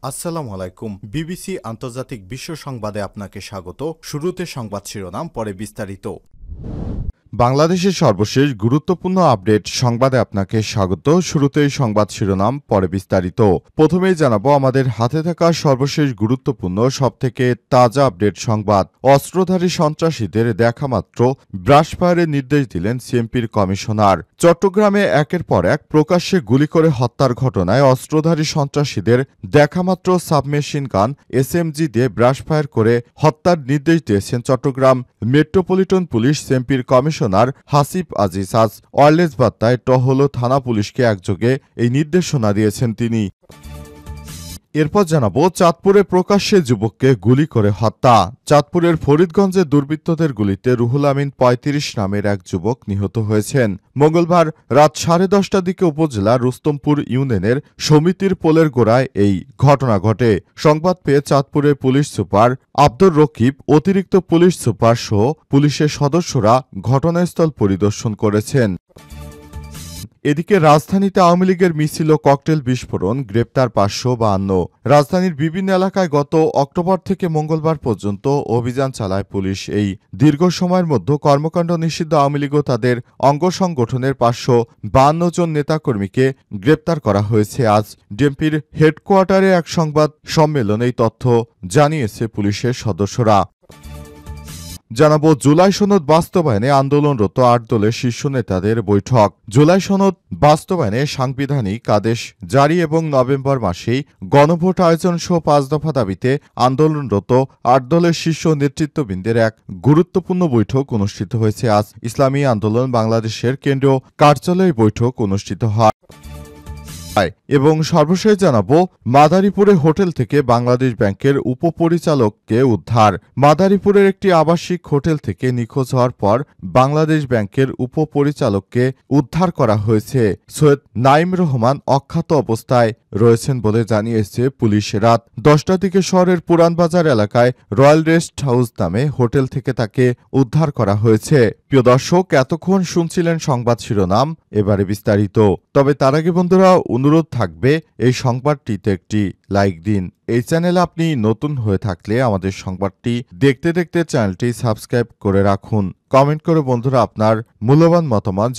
আসসালামু আলাইকুম। বিবিসি আন্তর্জাতিক বিশ্ব সংবাদে আপনাকে স্বাগত। শুরুতে সংবাদ শিরোনাম, পরে বিস্তারিত। বাংলাদেশের সর্বশেষ গুরুত্বপূর্ণ আপডেট সংবাদে আপনাকে স্বাগত। শুরুতেই সংবাদ শিরোনাম, পরে বিস্তারিত। প্রথমেই জানাবো আমাদের হাতে থাকা সর্বশেষ গুরুত্বপূর্ণ সবথেকে তাজা আপডেট সংবাদ। অস্ত্রধারী সন্ত্রাসীদের দেখামাত্র ব্রাশফায়ারের নির্দেশ দিলেন সিএমপির কমিশনার। চট্টগ্রামে একের পর এক প্রকাশ্যে গুলি করে হত্যার ঘটনায় অস্ত্রধারী সন্ত্রাসীদের দেখামাত্র সাবমেশিন গান এসএমজি দিয়ে ব্রাশফায়ার করে হত্যার নির্দেশ দিয়েছেন চট্টগ্রাম মেট্রোপলিটন পুলিশ সিএমপির কমিশনার হাসিব আজিজ। আজ ওয়্যারলেস বার্তায় টহল থানা পুলিশকে একযোগে এই নির্দেশনা দিয়েছেন তিনি। এরপর জানাবো চাঁদপুরে প্রকাশ্যে যুবককে গুলি করে হত্যা। চাঁদপুরের ফরিদগঞ্জে দুর্বৃত্তদের গুলিতে রুহুল আমিন ৩৫ নামের এক যুবক নিহত হয়েছেন। মঙ্গলবার রাত 10:30টার দিকে উপজেলার রুস্তমপুর ইউনিয়নের সমিতির পোলের গোড়ায় এই ঘটনা ঘটে। সংবাদ পেয়ে চাঁদপুরের পুলিশ সুপার আব্দুর রকিব, অতিরিক্ত পুলিশ সুপার সহ পুলিশের সদস্যরা ঘটনাস্থল পরিদর্শন করেছেন। এদিকে রাজধানীতে আওয়ামী লীগের মিছিল ও ককটেল বিস্ফোরণ, গ্রেপ্তার ৫৫২। রাজধানীর বিভিন্ন এলাকায় গত অক্টোবর থেকে মঙ্গলবার পর্যন্ত অভিযান চালায় পুলিশ। এই দীর্ঘ সময়ের মধ্যে কর্মকাণ্ড নিষিদ্ধ আওয়ামী লীগ ও তাদের অঙ্গ সংগঠনের ৫৫২ জন নেতাকর্মীকে গ্রেপ্তার করা হয়েছে। আজ ডিএমপির হেডকোয়ার্টারে এক সংবাদ সম্মেলনে এই তথ্য জানিয়েছে পুলিশের সদস্যরা। জানাবো জুলাই সনদ বাস্তবায়নে আন্দোলনরত ৮ দলের শীর্ষ নেতাদের বৈঠক। জুলাই সনদ বাস্তবায়নে সাংবিধানিক আদেশ জারি এবং নভেম্বর মাসেই গণভোট আয়োজন সহ ৫ দফা দাবিতে আন্দোলনরত ৮ দলের শীর্ষ নেতৃত্ববৃন্দের এক গুরুত্বপূর্ণ বৈঠক অনুষ্ঠিত হয়েছে। আজ ইসলামী আন্দোলন বাংলাদেশের কেন্দ্রীয় কার্যালয়ে বৈঠক অনুষ্ঠিত হয়। এবং সর্বশেষ জানাবো মাদারীপুরে হোটেল থেকে বাংলাদেশ ব্যাংকের উপপরিচালককে উদ্ধার। মাদারীপুরের একটি আবাসিক হোটেল থেকে নিখোঁজ হওয়ার পর বাংলাদেশ ব্যাংকের উপপরিচালককে উদ্ধার করা হয়েছে। সৈয়দ নাইম রহমান অখ্যাত অবস্থায় রয়েছেন বলে জানিয়েছে পুলিশ। রাত 10টার দিকে শহরের পুরানবাজার এলাকায় রয়্যাল রেস্ট হাউস নামে হোটেল থেকে তাকে উদ্ধার করা হয়েছে। প্রিয় দর্শক, এতক্ষণ শুনছিলেন সংবাদ শিরোনাম, এবারে বিস্তারিত। তবে তার আগে বন্ধুরা অনুরোধ থাকবে এই সংবাদটিতে একটি লাইক দিন। এই চ্যানেলে আপনি নতুন হয়ে থাকলে আমাদের সংবাদটি দেখতে দেখতে চ্যানেলটি সাবস্ক্রাইব করে রাখুন। কমেন্ট করে বন্ধুরা আপনার মূল্যবান মতামত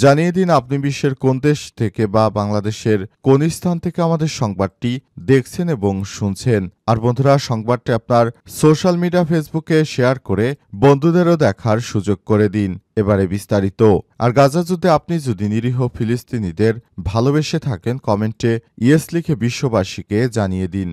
জানিয়ে দিন আপনি বিশ্বের কোন দেশ থেকে বা বাংলাদেশের কোন স্থান থেকে আমাদের সংবাদটি দেখছেন এবং শুনছেন। আর বন্ধুরা সংবাদটি আপনার সোশ্যাল মিডিয়া ফেসবুকে শেয়ার করে বন্ধুদেরও দেখার সুযোগ করে দিন। এবারে বিস্তারিত। আর গাজা যুদ্ধে আপনি যদি নিরীহ ফিলিস্তিনিদের ভালোবেসে থাকেন, কমেন্টে ইয়েস লিখে বিশ্ববাসীকে জানিয়ে দিন।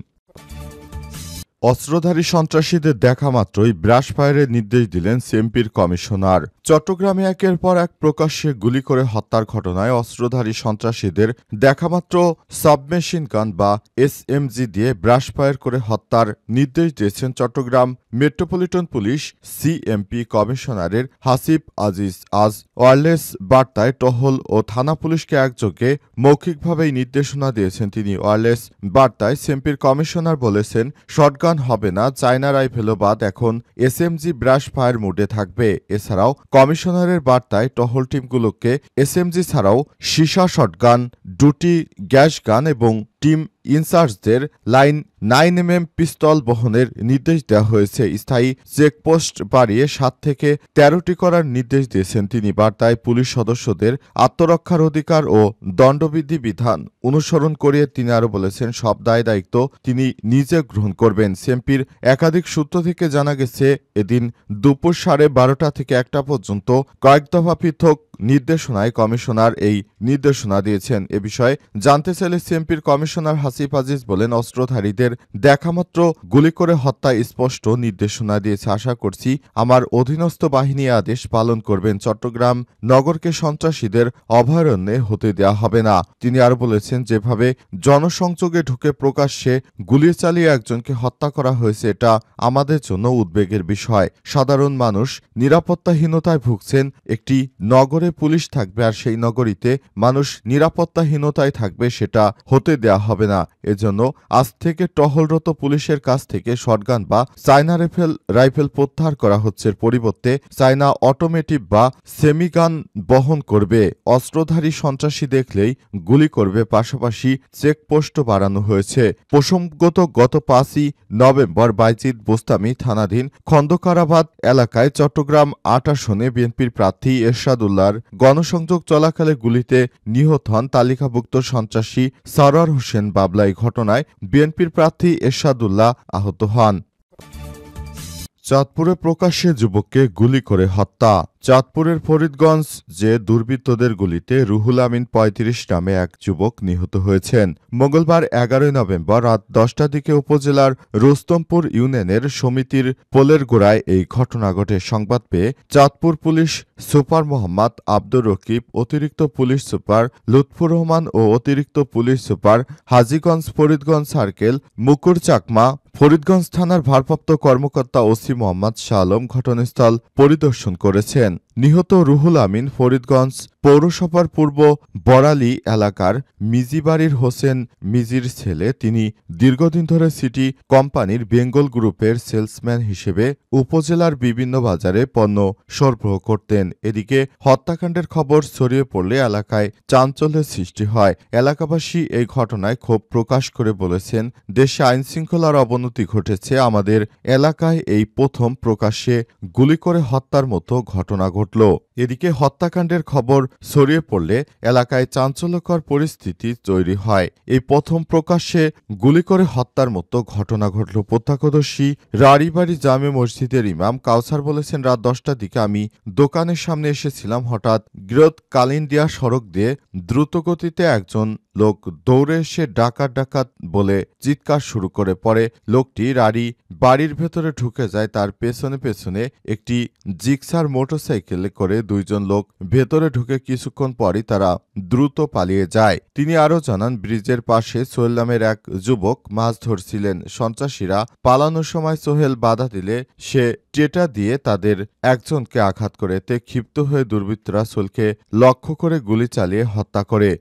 অস্ত্রধারী সন্ত্রাসীদের দেখা মাত্রই ব্রাশফায়ারের নির্দেশ দিলেন সিএমপির কমিশনার। চট্টগ্রামে একের পর এক প্রকাশ্যে গুলি করে হত্যার ঘটনায় অস্ত্রধারী সন্ত্রাসীদের দেখামাত্র সাবমেশিন গান বা এসএমজি দিয়ে ব্রাশফায়ার করে হত্যার নির্দেশ দিয়েছেন চট্টগ্রাম মেট্রোপলিটন পুলিশ সিএমপি কমিশনারের হাসিব আজিজ। আজ ওয়্যারলেস বার্তায় টহল ও থানা পুলিশকে একযোগে মৌখিকভাবেই নির্দেশনা দিয়েছেন তিনি। ওয়্যারলেস বার্তায় সিএমপির কমিশনার বলেছেন, শটগান হবে না, চায়না রাইফেলও বাদ, এখন এসএমজি ব্রাশ ফায়ার মোডে থাকবে। এছাড়াও কমিশনারের বার্তায় টহল টিমগুলোকে এসএমজি ছাড়াও সীসা শটগান, ডুটি গ্যাস গান এবং টিম ইনচার্জদের লাইন 9mm পিস্তল বহনের নির্দেশ দেওয়া হয়েছে। স্থায়ী চেকপোস্ট বাড়িয়ে 7 থেকে 13টি করার নির্দেশ দিয়েছেন তিনি। বার্তায় পুলিশ সদস্যদের আত্মরক্ষার অধিকার ও দণ্ডবিধি বিধান অনুসরণ করিয়ে তিনি আরও বলেছেন, সব দায় দায়িত্ব তিনি নিজে গ্রহণ করবেন। সিএমপির একাধিক সূত্র থেকে জানা গেছে, এদিন দুপুর 12:30 থেকে 1টা পর্যন্ত কয়েক দফা পৃথক নির্দেশনায় কমিশনার এই নির্দেশনা দিয়েছেন। এ বিষয়ে জানতে চাইলে সিএমপির কমিশনার হাসিব আজিজ বলেন, অস্ত্রধারীদের দেখামাত্র গুলি করে হত্যা স্পষ্ট নির্দেশনা দিয়েছে। আশা করছি আমার অধীনস্থ বাহিনী আদেশ পালন করবেন। চট্টগ্রাম নগরকে সন্ত্রাসীদের অভয়ারণ্যে হতে দেওয়া হবে না। তিনি আরও বলেছেন, যেভাবে জনসংযোগে ঢুকে প্রকাশ্যে গুলি চালিয়ে একজনকে হত্যা করা হয়েছে, এটা আমাদের জন্য উদ্বেগের বিষয়। সাধারণ মানুষ নিরাপত্তাহীনতায় ভুগছেন। একটি নগরে পুলিশ থাকবে আর সেই নগরীতে মানুষ নিরাপত্তাহীনতায় থাকবে, সেটা হতে দেয়া হবে না। না। এজন্য আজ থেকে টহলরত পুলিশের কাছ থেকে শটগান বা চায়না রাইফেল প্রত্যাহার করা হচ্ছে। পরিবর্তে চায়না অটোমেটিভ বা সেমিগান বহন করবে। অস্ত্রধারী সন্ত্রাসী দেখলেই গুলি করবে। পাশাপাশি চেকপোস্টও বাড়ানো হয়েছে। প্রসঙ্গত গত 5ই নভেম্বর বাইজিদ বোস্তামি থানাধীন খন্দকারাবাদ এলাকায় চট্টগ্রাম ৮ আসনে বিএনপির প্রার্থী এরশাদুল্লাহর গণসংযোগ চলাকালে গুলিতে নিহত হন তালিকাভুক্ত সন্ত্রাসী সরওয়ার হোসেন বাবলা। এই ঘটনায় বিএনপির প্রার্থী এরশাদুল্লাহ আহত হন। চাঁদপুরে প্রকাশ্যে যুবককে গুলি করে হত্যা। চাঁদপুরের ফরিদগঞ্জ যে দুর্বৃত্তদের গুলিতে রুহুল আমিন ৩৫ নামে এক যুবক নিহত হয়েছেন। মঙ্গলবার ১১ নভেম্বর রাত ১০টার দিকে উপজেলার রুস্তমপুর ইউনিয়নের সমিতির পোলের গোড়ায় এই ঘটনা ঘটে। সংবাদ পেয়ে চাঁদপুর পুলিশ সুপার মোহাম্মদ আব্দুর রকিব, অতিরিক্ত পুলিশ সুপার লুৎফুর রহমান ও অতিরিক্ত police super Hajiganj Faridganj circle Mukur Chakma, Faridganj থানার ভারপ্রাপ্ত কর্মকর্তা ওসি মোহাম্মদ শাহ আলম ঘটনাস্থল পরিদর্শন করেছেন। নিহত রুহুল আমিন ফরিদগঞ্জ পৌরসভার পূর্ব বড়ালী এলাকার মিজিবাড়ির হোসেন মিজির ছেলে। তিনি দীর্ঘদিন ধরে সিটি কোম্পানির বেঙ্গল গ্রুপের সেলসম্যান হিসেবে উপজেলার বিভিন্ন বাজারে পণ্য সরবরাহ করতেন। এদিকে হত্যাকাণ্ডের খবর ছড়িয়ে পড়লে এলাকায় চাঞ্চল্যের সৃষ্টি হয়। এলাকাবাসী এই ঘটনায় ক্ষোভ প্রকাশ করে বলেছেন, দেশে আইনশৃঙ্খলার অবনতি ঘটেছে। আমাদের এলাকায় এই প্রথম প্রকাশ্যে গুলি করে হত্যার মতো ঘটনা ঘটল। এদিকে হত্যাকাণ্ডের খবর ছড়িয়ে পড়লে এলাকায় চাঞ্চল্যকর পরিস্থিতি তৈরি হয়। এই প্রথম প্রকাশ্যে গুলি করে হত্যার মতো ঘটনা ঘটল। প্রত্যক্ষদর্শী রাড়িবাড়ি জামে মসজিদের ইমাম কাউসার বলেছেন, রাত 10টার দিকে আমি দোকানের সামনে এসেছিলাম। হঠাৎ গিরত কালিন্দিয়া সড়ক দিয়ে দ্রুতগতিতে একজন লোক দৌড়ে এসে ডাকাত ডাকাত বলে চিৎকার শুরু করে। পরে লোকটি বাড়ির ভেতরে ঢুকে যায়। তার পেছনে পেছনে একটি জিক্সার মোটরসাইকেলে করে 2 জন লোক ভেতরে ঢুকে কিছুক্ষণ পরই তারা দ্রুত পালিয়ে যায়। তিনি আরও জানান, ব্রিজের পাশে সোহেল নামের এক যুবক মাছ ধরছিলেন। সন্ত্রাসীরা পালানোর সময় সোহেল বাধা দিলে সে টেটা দিয়ে তাদের একজনকে আঘাত করে। এতে ক্ষিপ্ত হয়ে দুর্বৃত্তরা সোহেলকে লক্ষ্য করে গুলি চালিয়ে হত্যা করে।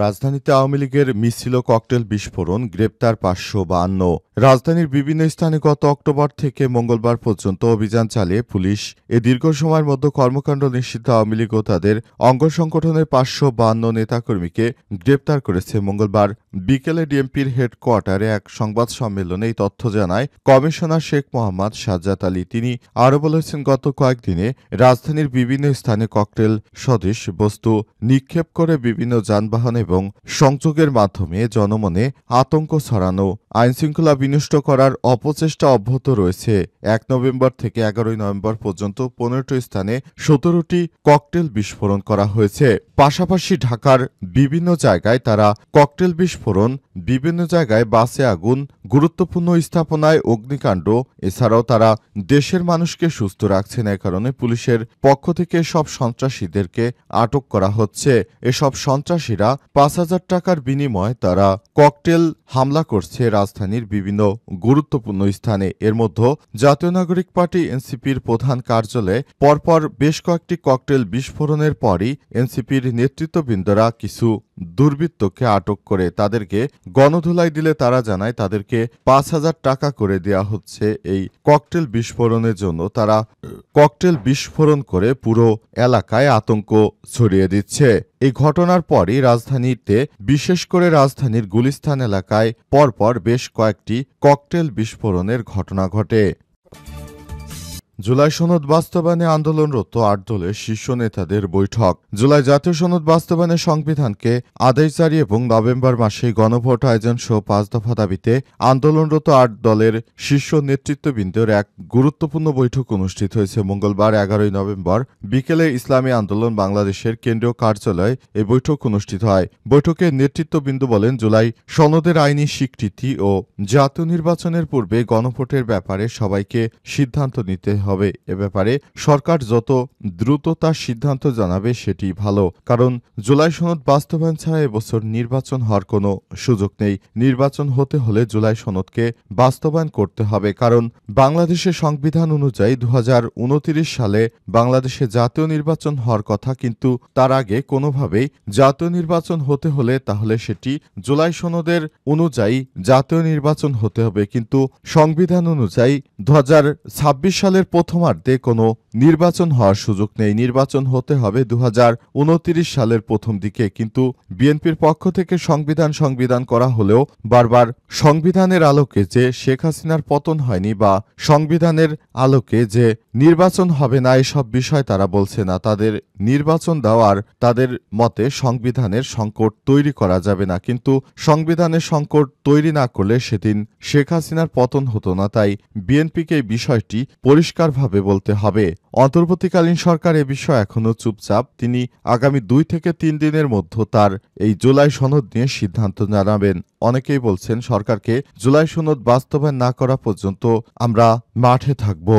রাজধানীতে আওয়ামী লীগের মিছিল ও ককটেল বিস্ফোরণ, গ্রেপ্তার ৫৫২। রাজধানীর বিভিন্ন স্থানে গত অক্টোবর থেকে মঙ্গলবার পর্যন্ত অভিযান চালিয়ে পুলিশ এ দীর্ঘ সময়ের মধ্যে কর্মকাণ্ড নিষিদ্ধ আওয়ামী লীগ ও তাদের অঙ্গ সংগঠনের ৫৫২ নেতাকর্মীকে গ্রেপ্তার করেছে। মঙ্গলবার বিকেলে ডিএমপির হেডকোয়ার্টারে এক সংবাদ সম্মেলনে এই তথ্য জানায় কমিশনার শেখ মোহাম্মদ সাজ্জাদ আলী। তিনি আরও বলেছেন, গত কয়েকদিনে রাজধানীর বিভিন্ন স্থানে ককটেল সদৃশ বস্তু নিক্ষেপ করে বিভিন্ন যানবাহনে এবং সংযোগের মাধ্যমে জনমনে আতঙ্ক ছড়ানো, আইনশৃঙ্খলা বিনষ্ট করার অপচেষ্টা অব্যাহত রয়েছে। ১ নভেম্বর থেকে ১১ নভেম্বর পর্যন্ত ১৫টি স্থানে ১৭টি ককটেল বিস্ফোরণ করা হয়েছে। পাশাপাশি ঢাকার বিভিন্ন জায়গায় তারা ককটেল বিস্ফোরণ, বিভিন্ন জায়গায় বাসে আগুন, গুরুত্বপূর্ণ স্থাপনায় অগ্নিকাণ্ড। এছাড়াও তারা দেশের মানুষকে সুস্থ রাখছেন। এ কারণে পুলিশের পক্ষ থেকে সব সন্ত্রাসীদেরকে আটক করা হচ্ছে। এসব সন্ত্রাসীরা ৫,০০০ টাকার বিনিময়ে তারা ককটেল হামলা করছে রাজধানীর বিভিন্ন গুরুত্বপূর্ণ স্থানে। এর মধ্যে জাতীয় নাগরিক পার্টি এনসিপির প্রধান কার্যালয়ে পরপর বেশ কয়েকটি ককটেল বিস্ফোরণের পরই এনসিপির নেতৃত্ববৃন্দরা কিছু দুর্বৃত্তকে আটক করে তাদেরকে গণধোলাই দিলে তারা জানায় তাদেরকে ৫,০০০ টাকা করে দেয়া হচ্ছে এই ককটেল বিস্ফোরণের জন্য। তারা ককটেল বিস্ফোরণ করে পুরো এলাকায় আতঙ্ক ছড়িয়ে দিচ্ছে। এই ঘটনার পরই রাজধানীতে, বিশেষ করে রাজধানীর গুলিস্তান এলাকায় পরপর বেশ কয়েকটি ককটেল বিস্ফোরণের ঘটনা ঘটে। জুলাই সনদ বাস্তবায়নে আন্দোলনরত ৮ দলের শীর্ষ নেতাদের বৈঠক। জুলাই জাতীয় সনদ বাস্তবায়নে সংবিধানকে আদেশ জারি এবং নভেম্বর মাসে গণভোট আয়োজন সহ ৫ দফা দাবিতে আন্দোলনরত ৮ দলের শীর্ষ নেতৃত্ববৃন্দের এক গুরুত্বপূর্ণ বৈঠক অনুষ্ঠিত হয়েছে। মঙ্গলবার ১১ নভেম্বর বিকেলে ইসলামী আন্দোলন বাংলাদেশের কেন্দ্রীয় কার্যালয়ে এই বৈঠক অনুষ্ঠিত হয়। বৈঠকে নেতৃত্ববৃন্দ বলেন, জুলাই সনদের আইনি স্বীকৃতি ও জাতীয় নির্বাচনের পূর্বে গণভোটের ব্যাপারে সবাইকে সিদ্ধান্ত নিতে হবে। হবে। এ ব্যাপারে সরকার যত দ্রুত তার সিদ্ধান্ত জানাবে সেটি ভালো, কারণ জুলাই সনদ বাস্তবায়ন ছাড়া এবছর নির্বাচন হওয়ার কোনো সুযোগ নেই। নির্বাচন হতে হলে জুলাই সনদকে বাস্তবায়ন করতে হবে, কারণ বাংলাদেশের সংবিধান অনুযায়ী 2029 সালে বাংলাদেশে জাতীয় নির্বাচন হওয়ার কথা, কিন্তু তার আগে কোনোভাবেই জাতীয় নির্বাচন হতে হলে তাহলে সেটি জুলাই সনদের অনুযায়ী জাতীয় নির্বাচন হতে হবে। কিন্তু সংবিধান অনুযায়ী 2026 সালের প্রথমার্ধে কোনো নির্বাচন হওয়ার সুযোগ নেই। নির্বাচন হতে হবে 2029 সালের প্রথম দিকে। কিন্তু বিএনপির পক্ষ থেকে সংবিধান করা হলেও বারবার সংবিধানের আলোকে যে শেখ হাসিনার পতন হয়নি বা সংবিধানের আলোকে যে নির্বাচন হবে না, এসব বিষয় তারা বলছে না। তাদের নির্বাচন দেওয়ার তাদের মতে সংবিধানের সংকট তৈরি করা যাবে না, কিন্তু সংবিধানের সংকট তৈরি না করলে সেদিন শেখ হাসিনার পতন হতো না। তাই বিএনপিকে এই বিষয়টি পরিষ্কারভাবে বলতে হবে। অন্তর্বর্তীকালীন সরকার এ বিষয়ে এখনও চুপচাপ। তিনি আগামী 2 থেকে 3 দিনের মধ্যে তার এই জুলাই সনদ নিয়ে সিদ্ধান্ত জানাবেন। অনেকেই বলছেন সরকারকে জুলাই সনদ বাস্তবায়ন না করা পর্যন্ত আমরা মাঠে থাকব।